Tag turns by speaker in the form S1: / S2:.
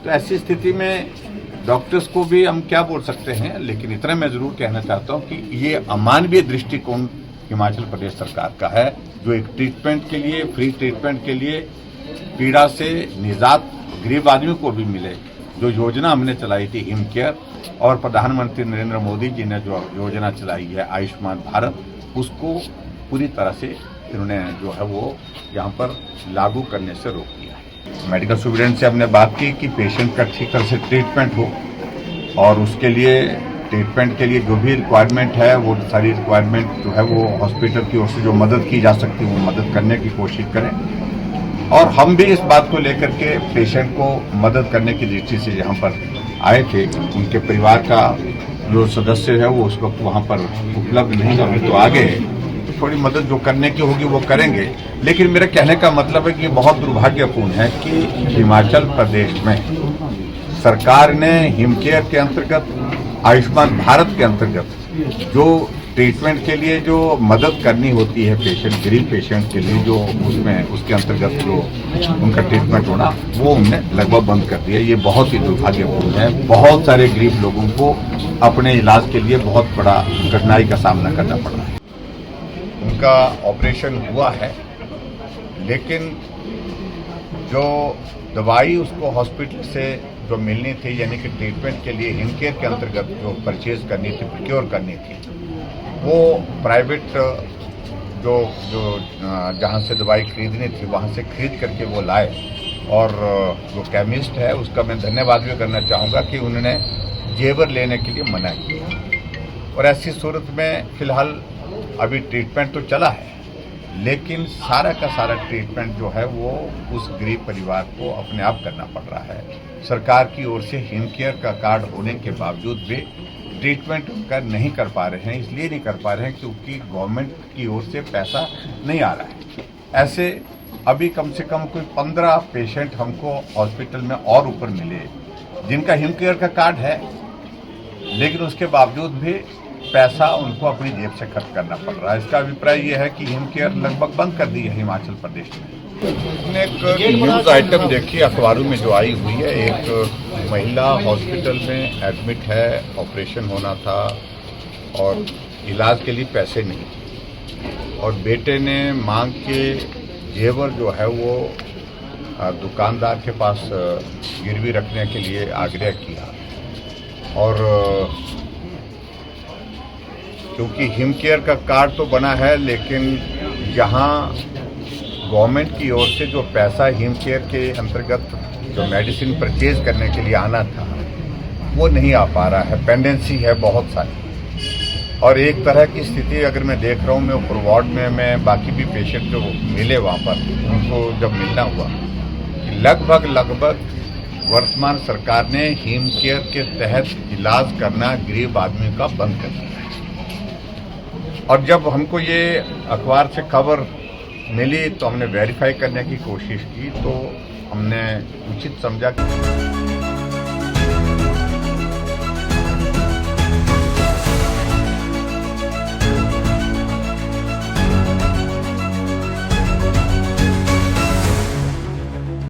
S1: तो ऐसी स्थिति में डॉक्टर्स को भी हम क्या बोल सकते हैं, लेकिन इतना मैं जरूर कहना चाहता हूं कि ये अमानवीय दृष्टिकोण हिमाचल प्रदेश सरकार का है, जो एक ट्रीटमेंट के लिए, फ्री ट्रीटमेंट के लिए, पीड़ा से निजात गरीब आदमी को भी मिले, जो योजना हमने चलाई थी हिम केयर, और प्रधानमंत्री नरेंद्र मोदी जी ने जो योजना चलाई है आयुष्मान भारत, उसको पूरी तरह से इन्होंने जो है वो यहाँ पर लागू करने से रोक दिया है। मेडिकल स्टूडेंट से हमने बात की कि पेशेंट का ठीक तरह से ट्रीटमेंट हो, और उसके लिए ट्रीटमेंट के लिए जो भी रिक्वायरमेंट है वो सारी रिक्वायरमेंट जो है वो हॉस्पिटल की ओर से जो मदद की जा सकती है वो मदद करने की कोशिश करें। और हम भी इस बात को लेकर के पेशेंट को मदद करने की दृष्टि से यहाँ पर आए थे। उनके परिवार का जो सदस्य है वो उस वक्त वहाँ पर उपलब्ध नहीं था, तो आगे थोड़ी मदद जो करने की होगी वो करेंगे। लेकिन मेरा कहने का मतलब है कि बहुत दुर्भाग्यपूर्ण है कि हिमाचल प्रदेश में सरकार ने हिम केयर के अंतर्गत, आयुष्मान भारत के अंतर्गत जो ट्रीटमेंट के लिए जो मदद करनी होती है पेशेंट, गरीब पेशेंट के लिए, जो उसमें उसके अंतर्गत जो उनका ट्रीटमेंट होना, वो उन्होंने लगभग बंद कर दिया। ये बहुत ही दुर्भाग्यपूर्ण है। बहुत सारे गरीब लोगों को अपने इलाज के लिए बहुत बड़ा कठिनाई का सामना करना पड़ रहा है। उनका ऑपरेशन हुआ है, लेकिन जो दवाई उसको हॉस्पिटल से जो मिलनी थी, यानी कि ट्रीटमेंट के लिए हिम केयर के अंतर्गत जो परचेज करनी थी, प्रोक्योर करनी थी, वो प्राइवेट जो जो जहाँ से दवाई खरीदनी थी वहाँ से खरीद करके वो लाए। और जो केमिस्ट है उसका मैं धन्यवाद भी करना चाहूँगा कि उन्होंने जेवर लेने के लिए मना किया। और ऐसी सूरत में फिलहाल अभी ट्रीटमेंट तो चला है, लेकिन सारा का सारा ट्रीटमेंट जो है वो उस गरीब परिवार को अपने आप करना पड़ रहा है। सरकार की ओर से हिम केयर का कार्ड होने के बावजूद भी ट्रीटमेंट नहीं कर पा रहे हैं। इसलिए नहीं कर पा रहे हैं क्योंकि गवर्नमेंट की ओर से पैसा नहीं आ रहा है। ऐसे अभी कम से कम कोई 15 पेशेंट हमको हॉस्पिटल में और ऊपर मिले जिनका हिम केयर का कार्ड है, लेकिन उसके बावजूद भी पैसा उनको अपनी जेब से खर्च करना पड़ रहा है। इसका अभिप्राय ये है कि हिम केयर लगभग बंद कर दी है हिमाचल प्रदेश में। हमने एक न्यूज़ आइटम देखी अखबारों में जो आई हुई है, एक महिला हॉस्पिटल में एडमिट है, ऑपरेशन होना था और इलाज के लिए पैसे नहीं थे, और बेटे ने मांग के जेवर जो है वो दुकानदार के पास गिरवी रखने के लिए आग्रह किया। और क्योंकि हिम केयर का कार्ड तो बना है, लेकिन यहाँ गवर्नमेंट की ओर से जो पैसा हिम केयर के अंतर्गत जो मेडिसिन परचेज करने के लिए आना था वो नहीं आ पा रहा है। पेंडेंसी है बहुत सारी। और एक तरह की स्थिति अगर मैं देख रहा हूँ, मैं ऊपर वार्ड में मैं बाकी भी पेशेंट जो मिले वहाँ पर उनको जब मिलना हुआ, लगभग वर्तमान सरकार ने हिम केयर के तहत इलाज करना गरीब आदमी का बंद कर दिया है। और जब हमको ये अखबार से खबर मिली तो हमने वेरीफाई करने की कोशिश की, तो हमने उचित समझा कि